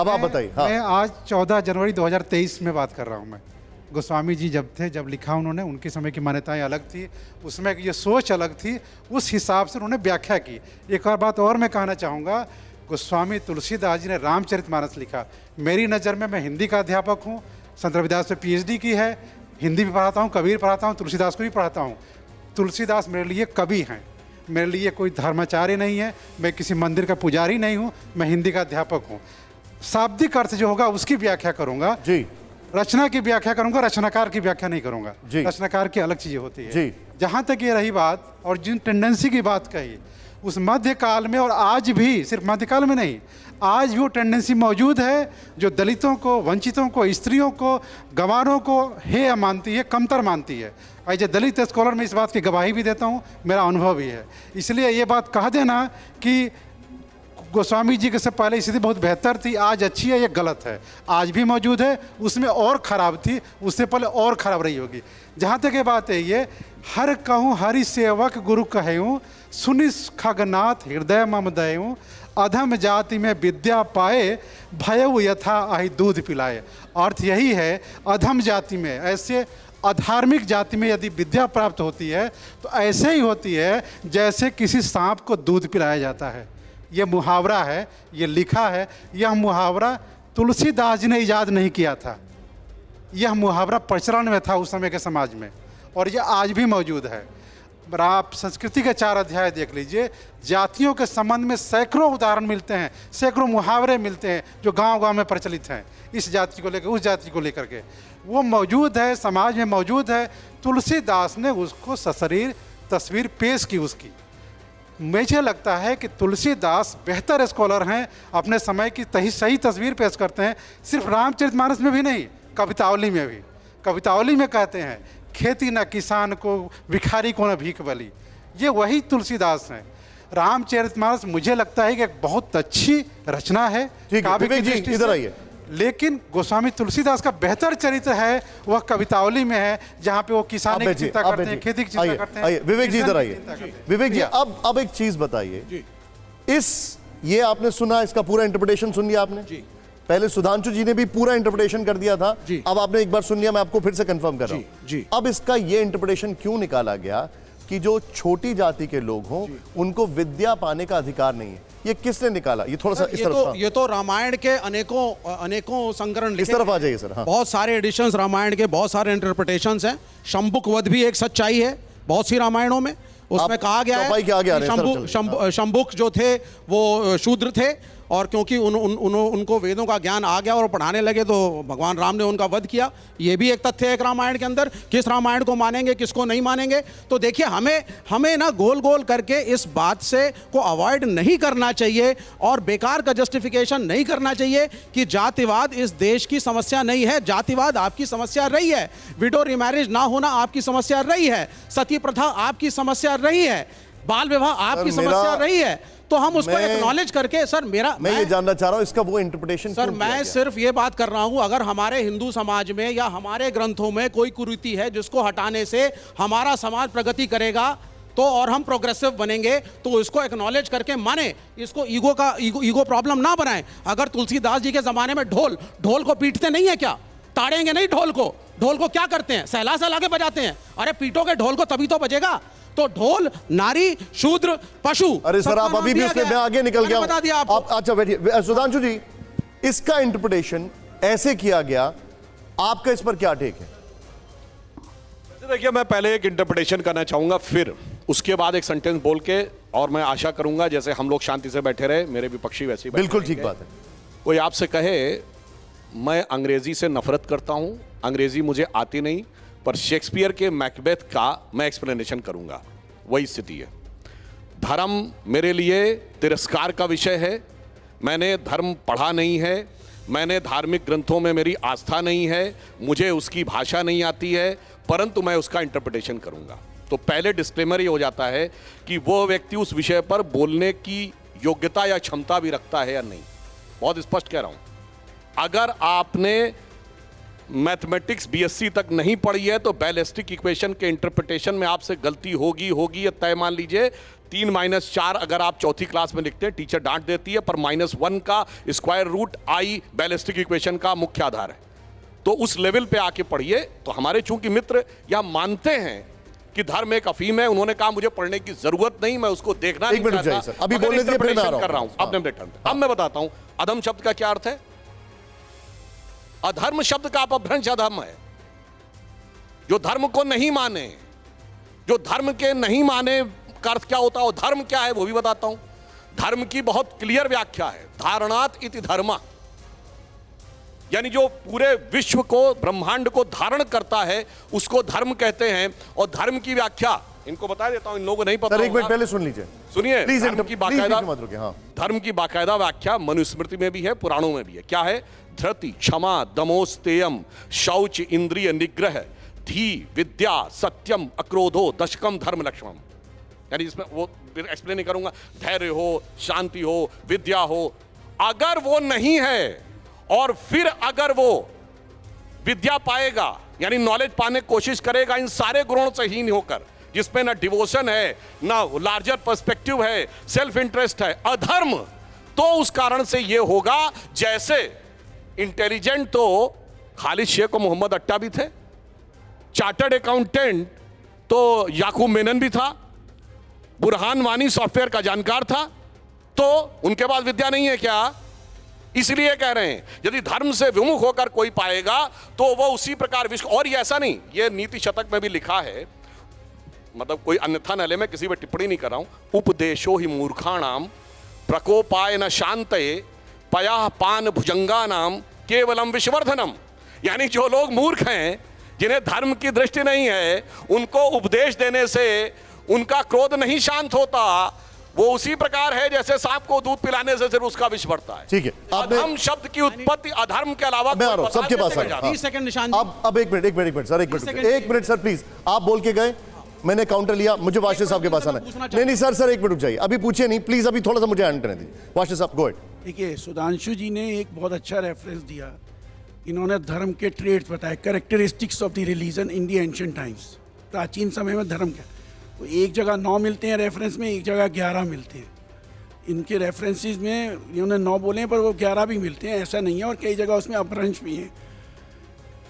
अब आप बताइए। हाँ। मैं आज 14 जनवरी 2023 में बात कर रहा हूँ। मैं गोस्वामी जी जब लिखा उन्होंने, उनके समय की मान्यताएं अलग थी, उसमें ये सोच अलग थी, उस हिसाब से उन्होंने व्याख्या की। एक और बात और मैं कहना चाहूँगा, गोस्वामी तुलसीदास जी ने रामचरितमानस लिखा। मेरी नज़र में, मैं हिंदी का अध्यापक हूँ, संत रविदास में PhD की है, हिंदी भी पढ़ाता हूँ, कबीर पढ़ाता हूँ, तुलसीदास को भी पढ़ाता हूँ। तुलसीदास मेरे लिए कवि हैं, मेरे लिए कोई धर्माचार्य नहीं है, मैं किसी मंदिर का पुजारी नहीं हूँ, मैं हिंदी का अध्यापक हूँ। शाब्दिक अर्थ जो होगा उसकी व्याख्या करूँगा जी। रचना की व्याख्या करूंगा, रचनाकार की व्याख्या नहीं करूंगा। जी। रचनाकार की अलग चीजें होती है जी। जहां तक ये रही बात, और जिन टेंडेंसी की बात कही, उस मध्यकाल में और आज भी, सिर्फ मध्यकाल में नहीं, आज भी वो टेंडेंसी मौजूद है जो दलितों को, वंचितों को, स्त्रियों को, गंवारों को हेय मानती है, कमतर मानती है। एज ए दलित स्कॉलर मैं इस बात की गवाही भी देता हूँ, मेरा अनुभव भी है। इसलिए ये बात कह देना कि गोस्वामी जी के से पहले स्थिति बहुत बेहतर थी, आज अच्छी है, ये गलत है। आज भी मौजूद है, उसमें और ख़राब थी, उससे पहले और ख़राब रही होगी। जहाँ तक ये बात है, ये हर कहूँ हरि सेवक गुरु कहूँ, सुनि खगनाथ हृदय मम दयूँ, अधम जाति में विद्या पाए, भयउ यथा आहि दूध पिलाए। अर्थ यही है, अधम जाति में, ऐसे अधार्मिक जाति में यदि विद्या प्राप्त होती है तो ऐसे ही होती है जैसे किसी सांप को दूध पिलाया जाता है। ये मुहावरा है, ये लिखा है। यह मुहावरा तुलसीदास जी ने ईजाद नहीं किया था, यह मुहावरा प्रचलन में था उस समय के समाज में, और यह आज भी मौजूद है। आप संस्कृति के 4 अध्याय देख लीजिए, जातियों के संबंध में सैकड़ों उदाहरण मिलते हैं, सैकड़ों मुहावरे मिलते हैं जो गांव-गांव में प्रचलित हैं, इस जाति को लेकर, उस जाति को लेकर के। वो मौजूद है, समाज में मौजूद है। तुलसीदास ने उसको सशरीर तस्वीर पेश की उसकी। मुझे लगता है कि तुलसीदास बेहतर स्कॉलर हैं, अपने समय की सही तस्वीर पेश करते हैं। सिर्फ रामचरितमानस में भी नहीं, कवितावली में भी। कवितावली में कहते हैं, खेती न किसान को, भिखारी को न भीख बली। ये वही तुलसीदास हैं। रामचरितमानस मुझे लगता है कि एक बहुत अच्छी रचना है, काव्य की दृष्टि से। लेकिन गोस्वामी तुलसीदास का बेहतर चरित्र है वह कवितावली में है, जहाँ पे वो किसानी की चिंता करते हैं, खेती की चिंता करते हैं। विवेक जी इधर आइए। विवेक जी, अब एक चीज बताइए, ये आपने सुना, इसका पूरा इंटरप्रिटेशन सुन लिया आपने जी? पहले सुधांशु जी ने भी पूरा इंटरप्रिटेशन कर दिया था, अब आपने एक बार सुन लिया, मैं आपको फिर से कंफर्म कर रहा हूं। अब इसका ये इंटरप्रिटेशन क्यों निकाला गया कि जो छोटी जाति के लोग हों उनको विद्या पाने का अधिकार नहीं है? ये किसने निकाला? ये थोड़ा सा इस तरफ। ये तो रामायण के अनेकों संकरण लिखे, इस तरफ आ जाइए सर। हाँ। बहुत सारे एडिशंस रामायण के, बहुत सारे इंटरप्रिटेशंस हैं। शंभुक वध भी एक सच्चाई है बहुत सी रामायणों में। उसमें कहा गया है कि शंभुक जो थे वो शूद्र थे, और क्योंकि उनको वेदों का ज्ञान आ गया और पढ़ाने लगे तो भगवान राम ने उनका वध किया। ये भी एक तथ्य है एक रामायण के अंदर। किस रामायण को मानेंगे, किसको नहीं मानेंगे? तो देखिए, हमें ना गोल गोल करके इस बात से को अवॉइड नहीं करना चाहिए, और बेकार का जस्टिफिकेशन नहीं करना चाहिए कि जातिवाद इस देश की समस्या नहीं है। जातिवाद आपकी समस्या रही है, विडो रिमैरिज ना होना आपकी समस्या रही है, सती प्रथा आपकी समस्या रही है, बाल विवाह आपकी समस्या रही है। तो हम उसको एक्नॉलेज करके, सर मैं ये जानना चाह रहा हूं इसका वो इंटरप्रिटेशन। सर मैं सिर्फ ये बात कर रहा हूं, अगर हमारे हिंदू समाज में या हमारे ग्रंथों में कोई कुरीति है जिसको हटाने से हमारा समाज प्रगति करेगा तो, और हम प्रोग्रेसिव बनेंगे, तो इसको एक्नॉलेज करके माने, इसको ईगो प्रॉब्लम ना बनाएं। अगर तुलसीदास जी के जमाने में ढोल को पीटते नहीं है क्या? ताड़ेंगे नहीं ढोल को क्या करते हैं? सहला के बजाते हैं। अरे पीटोगे ढोल को तभी तो बजेगा। तो ढोल नारी, शूद्र, पशु। अरे सर, आप अभी भी उसमें मैं आगे निकल गया, बता दिया आपको। अच्छा बैठिए। सुधांशु जी, इसका इंटरप्रिटेशन ऐसे किया गया, आपका इस पर क्या टेक है? देखिए, मैं पहले एक इंटरप्रिटेशन करना चाहूंगा, फिर उसके बाद एक सेंटेंस बोल के, और मैं आशा करूंगा जैसे हम लोग शांति से बैठे रहे, मेरे विपक्षी वैसे ही। बिल्कुल ठीक बात है। कोई आपसे कहे मैं अंग्रेजी से नफरत करता हूं, अंग्रेजी मुझे आती नहीं, पर शेक्सपियर के मैकबेथ का मैं एक्सप्लेनेशन करूंगा, वही स्थिति है। धर्म मेरे लिए तिरस्कार का विषय है। मैंने धर्म पढ़ा नहीं है, मैंने धार्मिक ग्रंथों में मेरी आस्था नहीं है, मुझे उसकी भाषा नहीं आती है, परंतु मैं उसका इंटरप्रिटेशन करूंगा। तो पहले डिस्क्लेमर ये हो जाता है कि वो व्यक्ति उस विषय पर बोलने की योग्यता या क्षमता भी रखता है या नहीं। बहुत स्पष्ट कह रहा हूं। अगर आपने मैथमेटिक्स बीएससी तक नहीं पढ़ी है तो बैलिस्टिक इक्वेशन के इंटरप्रिटेशन में आपसे गलती होगी ये तय मान लीजिए। 3-4 अगर आप चौथी क्लास में लिखते हैं टीचर डांट देती है, पर -1 का square root i ballistic equation का मुख्य आधार है। तो उस लेवल पे आके पढ़िए। तो हमारे चूंकि मित्र यह मानते हैं कि धर्म एक अफीम है, उन्होंने कहा मुझे पढ़ने की जरूरत नहीं, मैं उसको देखना नहीं चाहता, अभी बोलने के लिए प्रेरणा कर रहा हूं। अब मैं बताता हूं अधम शब्द का क्या अर्थ है। अधर्म शब्द का अपभ्रंश अधम है, जो धर्म को नहीं माने, जो धर्म के नहीं माने का अर्थ क्या होता है, धर्म क्या है वो भी बताता हूं। धर्म की बहुत क्लियर व्याख्या है, धारणात इति धर्म, यानी जो पूरे विश्व को ब्रह्मांड को धारण करता है उसको धर्म कहते हैं। और धर्म की व्याख्या इनको बता देता हूं, इन लोगों को नहीं पता। एक मिनट पहले सुन लीजिए, सुनिए। धर्म की बाकायदा व्याख्या मनुस्मृति में भी है, पुराणों में भी है। क्या है? धृति, क्षमा, दमोस्तेयम, शौच, इंद्रिय निग्रह, धी, विद्या, सत्यम, अक्रोधो, दशकम, धर्म लक्ष्मण। यानी इसमें वो एक्सप्लेन नहीं करूंगा। धैर्य हो, शांति हो, विद्या हो, अगर वो नहीं है और फिर अगर वो विद्या पाएगा यानी नॉलेज पाने की कोशिश करेगा इन सारे गुणों से हीन होकर, जिसमें ना डिवोशन है, ना लार्जर पर्सपेक्टिव है, सेल्फ इंटरेस्ट है, अधर्म, तो उस कारण से ये होगा। जैसे इंटेलिजेंट तो खालिद शेख और मोहम्मद अट्टा भी थे, चार्टर्ड अकाउंटेंट तो याकूब मेनन भी था, बुरहान वानी सॉफ्टवेयर का जानकार था, तो उनके पास विद्या नहीं है क्या? इसलिए कह रहे हैं यदि धर्म से विमुख होकर कोई पाएगा तो वो उसी प्रकार विश्व। और ये ऐसा नहीं, ये नीति शतक में भी लिखा है, मतलब कोई अन्यथा न ले, मैं किसी पर टिप्पणी नहीं कर रहा हूं। उपदेशो ही मूर्खाणाम प्रकोपाय न शांतये पया पान भुजंगा नाम केवलम विश्वर्धनम। यानी जो लोग मूर्ख हैं, जिन्हें धर्म की दृष्टि नहीं है, उनको उपदेश देने से उनका क्रोध नहीं शांत होता। वो उसी प्रकार है जैसे सांप को दूध पिलाने से सिर्फ उसका विष बढ़ता है। ठीक है, अधर्म शब्द की उत्पत्ति अधर्म के अलावा मैं आ रहा हूं सबके पास। 30 सेकंड निशान। अब एक मिनट सर, एक मिनट सर प्लीज। आप बोल के गए, मैंने काउंटर लिया, मुझे वाशिर साहब के पास आना है। नहीं सर एक मिनट रुक जाइए, अभी पूछिए नहीं प्लीज, अभी थोड़ा सा मुझे एंड करने दीजिए। वाशिर साहब गो अहेड। देखिए, सुधांशु जी ने एक बहुत अच्छा रेफरेंस दिया। इन्होंने धर्म के ट्रेड्स बताए, characteristics of the religion in the ancient times. प्राचीन समय में धर्म क्या, तो एक जगह 9 मिलते हैं रेफरेंस में, एक जगह 11 मिलते हैं। इनके रेफरेंसेस में इन्होंने 9 बोले पर वो 11 भी मिलते हैं, ऐसा नहीं है। और कई जगह उसमें अपभ्रंश भी हैं।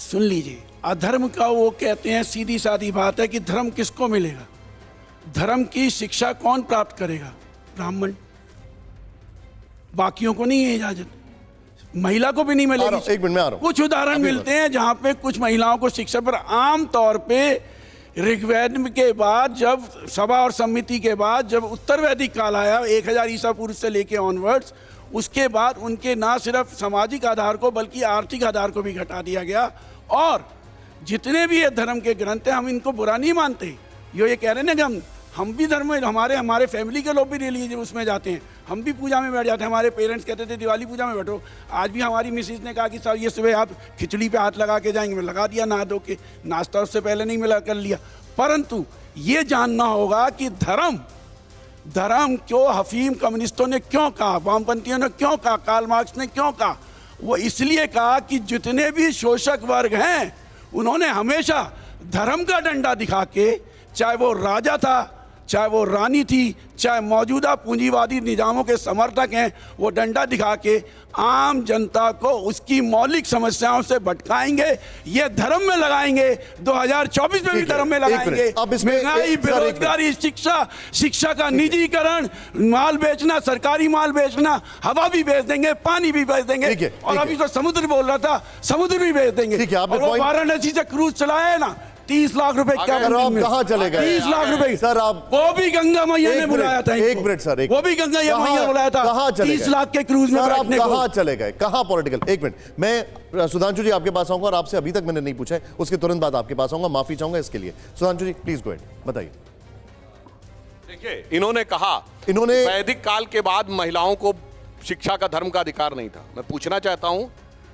सुन लीजिए, अधर्म का वो कहते हैं, सीधी सादी बात है कि धर्म किसको मिलेगा? धर्म की शिक्षा कौन प्राप्त करेगा? ब्राह्मण। बाकियों को नहीं है इजाजत, महिला को भी नहीं मिलेगी। एक मिनट में आ रहा हूं। कुछ उदाहरण मिलते हैं जहां पे कुछ महिलाओं को शिक्षा पर, आम तौर पे ऋग्वेद के बाद, जब सभा और समिति के बाद, जब उत्तर वैदिक काल आया 1000 ईसा पूर्व से लेके ऑनवर्ड्स, उसके बाद उनके ना सिर्फ सामाजिक आधार को बल्कि आर्थिक आधार को भी घटा दिया गया। और जितने भी ये धर्म के ग्रंथ हैं, हम इनको बुरा नहीं मानते। ये कह रहे हैं ना कि हम भी धर्म में, हमारे फैमिली के लोग भी रिलीजन उसमें जाते हैं, हम भी पूजा में बैठ जाते हैं। हमारे पेरेंट्स कहते थे दिवाली पूजा में बैठो। आज भी हमारी मिसेज ने कहा कि साहब ये सुबह आप खिचड़ी पे हाथ लगा के जाएंगे, मैं लगा दिया, नहा धो के, नाश्ता उससे पहले नहीं मिला कर लिया। परंतु ये जानना होगा कि धर्म क्यों हफीम कम्युनिस्टों ने क्यों कहा, वामपंथियों ने क्यों कहा, कार्ल मार्क्स ने क्यों कहा? वो इसलिए कहा कि जितने भी शोषक वर्ग हैं उन्होंने हमेशा धर्म का डंडा दिखा के, चाहे वो राजा था, चाहे वो रानी थी, चाहे मौजूदा पूंजीवादी निजामों के समर्थक हैं, वो डंडा दिखा के आम जनता को उसकी मौलिक समस्याओं से भटकाएंगे। ये धर्म में लगाएंगे, 2024 में भी धर्म में लगाएंगे। महंगाई, बेरोजगारी, शिक्षा का निजीकरण, माल बेचना, सरकारी माल बेचना, हवा भी बेच देंगे, पानी भी बेच देंगे। और अभी तो समुद्र बोल रहा था, समुद्र भी बेच देंगे। और वो वाराणसी से क्रूज चलाया है ना, 30 लाख रुपए क्या कहाँ चले गए? 30 लाख रुपए सर, आप वो भी गंगा मैया ने बुलाया था। एक मिनट सर, वो भी गंगा मैया ने बुलाया था। कहाँ चले 30 लाख के क्रूज में बैठने को। कहाँ चले गए? कहाँ पॉलिटिकल? एक मिनट, मैं सुधांशु जी आपके पास आऊंगा और आपसे अभी तक मैंने नहीं पूछा है, उसके तुरंत बाद आपके पास आऊंगा, माफी चाहूंगा इसके लिए। सुधांशु जी प्लीज गो अहेड, बताइए। देखिए, इन्होंने कहा वैदिक काल के बाद महिलाओं को शिक्षा का, धर्म का अधिकार नहीं था। मैं पूछना चाहता हूं,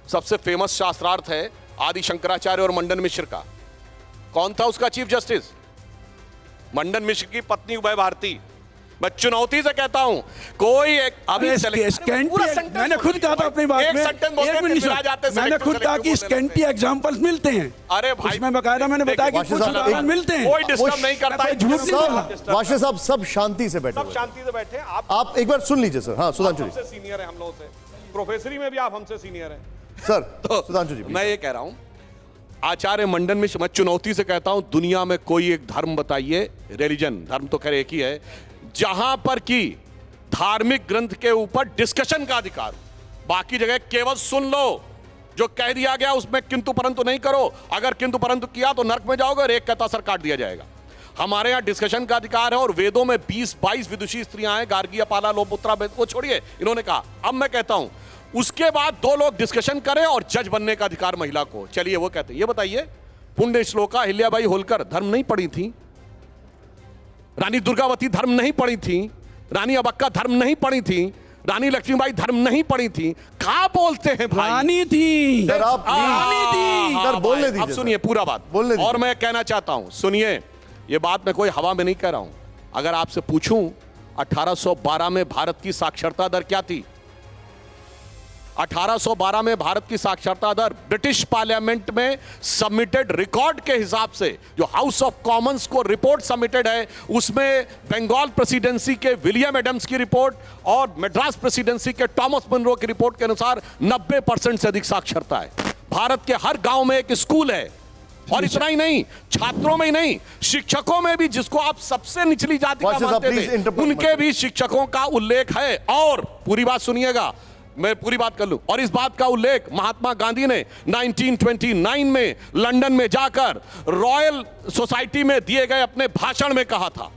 सबसे फेमस शास्त्रार्थ है आदि शंकराचार्य और मंडन मिश्र का। कौन था उसका चीफ जस्टिस? मंडन मिश्र की पत्नी उभय भारती। मैं चुनौती से कहता हूं कोई एक अभी मैंने खुद कहा था अपनी बात में, मैंने खुद कहा कि स्कैंटी एग्जांपल्स मिलते हैं। अरे भाई उसमें बकायदा मैंने बताया कि कुछ उदाहरण मिलते हैं। कोई डिस्टर्ब नहीं करता है, झूठ नहीं बोला। वाशे साहब सब शांति से बैठे, सब शांति से बैठे। आप एक बार सुन लीजिए सर। हाँ सुधांशु जी, हमसे सीनियर है, हम लोगों से प्रोफेसरी में भी आप हमसे सीनियर हैं सर। तो सुधांशु जी मैं ये कह रहा हूं, आचार्य मंडन में मैं चुनौती से कहता हूं, दुनिया में कोई एक धर्म बताइए, रिलीजन, धर्म तो खैर एक ही है, जहां पर की धार्मिक ग्रंथ के ऊपर डिस्कशन का अधिकार, बाकी जगह केवल सुन लो, जो कह दिया गया उसमें किंतु परंतु नहीं करो। अगर किंतु परंतु किया तो नरक में जाओगे और एक कहता सर काट दिया जाएगा। हमारे यहां डिस्कशन का अधिकार है और वेदों में 20-22 विदुषी स्त्रियां हैं, गार्गी, अपाला, लोपुत्रा, वो छोड़िए, इन्होंने कहा। अब मैं कहता हूं उसके बाद 2 लोग डिस्कशन करें और जज बनने का अधिकार महिला को। चलिए वो कहते हैं, ये बताइए, पुण्य श्लोका अहिल्याबाई होलकर धर्म नहीं पढ़ी थी, रानी दुर्गावती धर्म नहीं पढ़ी थी, रानी अबक्का धर्म नहीं पढ़ी थी, रानी लक्ष्मीबाई धर्म नहीं पढ़ी थी, कहां बोलते हैं भाई? रानी थी सर, आप सर बोलने दीजिए। अब सुनिए पूरा बात बोलने दीजिए। और मैं कहना चाहता हूं, सुनिए, ये बात मैं कोई हवा में नहीं कह रहा हूं। अगर आपसे पूछूं 1812 में भारत की साक्षरता दर क्या थी? 1812 में भारत की साक्षरता दर ब्रिटिश पार्लियामेंट में सबमिटेड रिकॉर्ड के हिसाब से, जो हाउस ऑफ कॉमन्स को रिपोर्ट सबमिटेड है, उसमें बंगाल प्रेसिडेंसी के विलियम एडम्स की रिपोर्ट और मद्रास प्रेसिडेंसी के टॉमस मनरो की रिपोर्ट के अनुसार 90% से अधिक साक्षरता है। भारत के हर गांव में एक स्कूल है, और इतना ही नहीं, छात्रों में ही नहीं, शिक्षकों में भी, जिसको आप सबसे निचली जाति का मानते थे, उनके भी शिक्षकों का उल्लेख है। और पूरी बात सुनिएगा, मैं पूरी बात कर लूं, और इस बात का उल्लेख महात्मा गांधी ने 1929 में लंदन में जाकर रॉयल सोसाइटी में दिए गए अपने भाषण में कहा था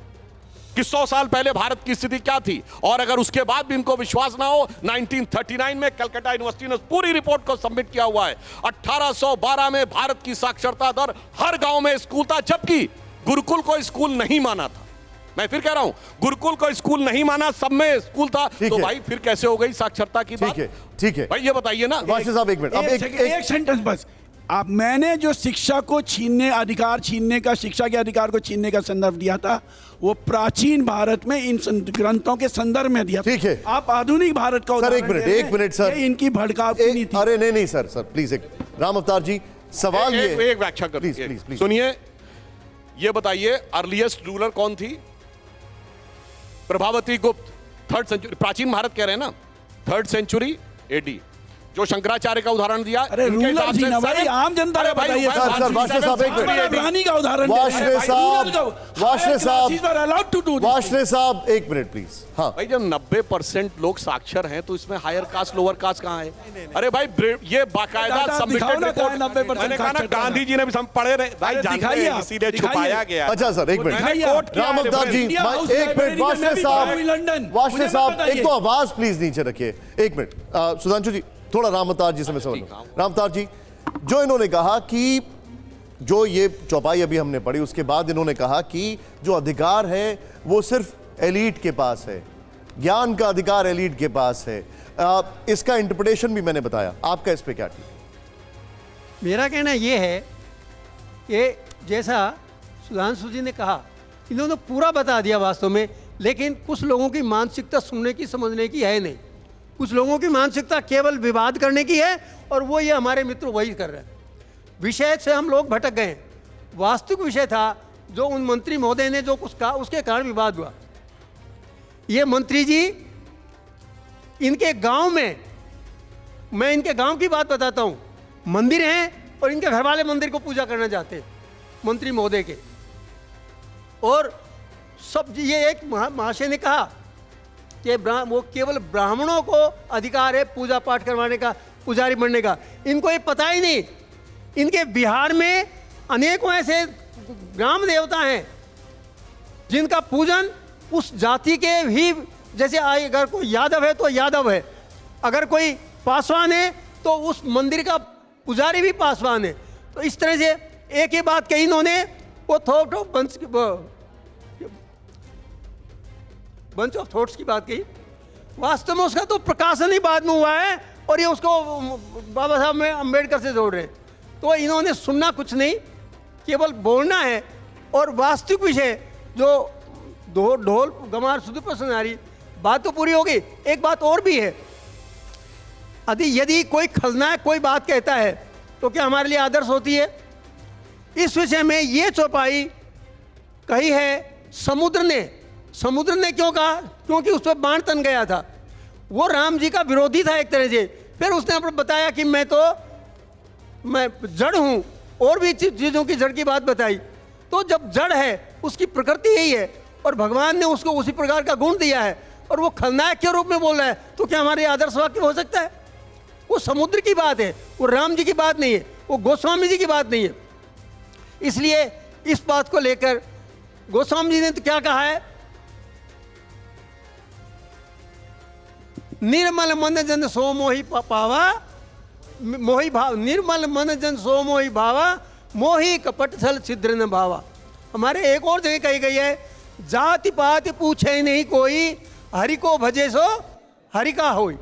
कि 100 साल पहले भारत की स्थिति क्या थी। और अगर उसके बाद भी इनको विश्वास ना हो, 1939 में कलकत्ता यूनिवर्सिटी ने पूरी रिपोर्ट को सबमिट किया हुआ है। 1812 में भारत की साक्षरता दर, हर गांव में स्कूल था, जबकि गुरुकुल को स्कूल नहीं माना था। मैं फिर कह रहा हूं, गुरुकुल को स्कूल नहीं माना, सब में स्कूल था, तो भाई फिर कैसे हो गई साक्षरता की बात? ठीक है भाई ये बताइए ना। वाशे साहब एक मिनट, अब एक सेंटेंस बस। आप, मैंने जो शिक्षा को छीनने, अधिकार छीनने का, शिक्षा के अधिकार को छीनने का संदर्भ दिया था, वो प्राचीन भारत में इन ग्रंथों के संदर्भ में दिया। ठीक है, आप आधुनिक भारत का सर एक मिनट सर, इनकी भड़काव नीति। अरे नहीं सर प्लीज, एक राम अवतार जी, सवाल ये एक व्याख्या कर, प्लीज सुनिए। ये बताइए, अर्लीस्ट रूलर कौन थी? प्रभावती गुप्त, 3rd सेंचुरी, प्राचीन भारत कह रहे हैं ना, 3rd सेंचुरी एडी, जो शंकराचार्य का उदाहरण दिया। अरे रूलर थी ना भाई, आम जनता ने बताइए। सर वाशे साहब एक मिनट, रानी का उदाहरण, वाशे साहब एक मिनट प्लीज। हाँ भाई, जब 90% लोग साक्षर हैं तो इसमें हायर कास्ट लोअर कास्ट कहाँ है? अरे भाई, ये बाकायदा सबमिटेड रिपोर्ट, मैंने कहा ना, गांधी जी ने भी हम पढ़े रहे भाई, जानते हैं, इसीलिए छुपाया गया। अच्छा सर एक मिनट, राम अवतार जी एक मिनट, वाशे साहब एक तो आवाज प्लीज नीचे रखिए, एक मिनट। सुधांशु जी थोड़ा राम अवतार जी से मैं समझ लूं। राम अवतार जी, जो इन्होंने कहा कि जो ये चौपाई अभी हमने पढ़ी, उसके बाद इन्होंने कहा कि जो अधिकार है वो सिर्फ एलीट के पास है, ज्ञान का अधिकार एलीट के पास है। इसका इंटरप्रिटेशन भी मैंने बताया, आपका इस पे क्या ठीक है? मेरा कहना ये है कि जैसा सुधांशु जी ने कहा, इन्होंने पूरा बता दिया वास्तव में, लेकिन कुछ लोगों की मानसिकता सुनने की, समझने की है नहीं। कुछ लोगों की मानसिकता केवल विवाद करने की है, और वो ये हमारे मित्र वही कर रहे हैं। विषय से हम लोग भटक गए। वास्तविक विषय था जो उन मंत्री महोदय ने जो कुछ कहा, उसके कारण विवाद हुआ। ये मंत्री जी, इनके गांव में, मैं इनके गांव की बात बताता हूं, मंदिर हैं और इनके घर वाले मंदिर को पूजा करना चाहते हैं, मंत्री महोदय के। और सब, ये एक महाशय ने कहा कि वो केवल ब्राह्मणों को अधिकार है पूजा पाठ करवाने का, पुजारी बनने का। इनको ये पता ही नहीं, इनके बिहार में अनेकों ऐसे ग्राम देवता हैं जिनका पूजन उस जाति के ही, जैसे अगर कोई यादव है तो यादव है, अगर कोई पासवान है तो उस मंदिर का पुजारी भी पासवान है। तो इस तरह से एक ही बात कही इन्होंने, वो बंच ऑफ थॉट्स की बात कही। वास्तव में उसका तो प्रकाशन ही बाद में हुआ है, और ये उसको बाबा साहब में अम्बेडकर से जोड़ रहे हैं। तो इन्होंने सुनना कुछ नहीं, केवल बोलना है। और वास्तविक विषय जो ढोल गमार सुध पर सुनारी, बात तो पूरी होगी। एक बात और भी है, यदि कोई खलनायक कोई बात कहता है तो क्या हमारे लिए आदर्श होती है? इस विषय में ये चौपाई कही है समुद्र ने क्यों कहा? क्योंकि उस पर बाण तन गया था, वो राम जी का विरोधी था एक तरह से। फिर उसने अपने बताया कि मैं जड़ हूँ, और भी चीज़ों की जड़ की बात बताई। तो जब जड़ है उसकी प्रकृति यही है, और भगवान ने उसको उसी प्रकार का गुण दिया है, और वो खलनायक के रूप में बोल रहा है, तो क्या हमारे आदर्श वाक्य हो सकता है? वो समुद्र की बात है, वो राम जी की बात नहीं है, वो गोस्वामी जी की बात नहीं है। इसलिए इस बात को लेकर गोस्वामी जी ने तो क्या कहा है, निर्मल मन जन सो मोहि पावा, मोहि भाव, निर्मल मन जन सो मोहि भावा, मोहि कपट छल छिद्र न भावा। हमारे एक और जगह कही गई है, जाति पाति पूछे नहीं कोई, हरि को भजे सो हरि का होई।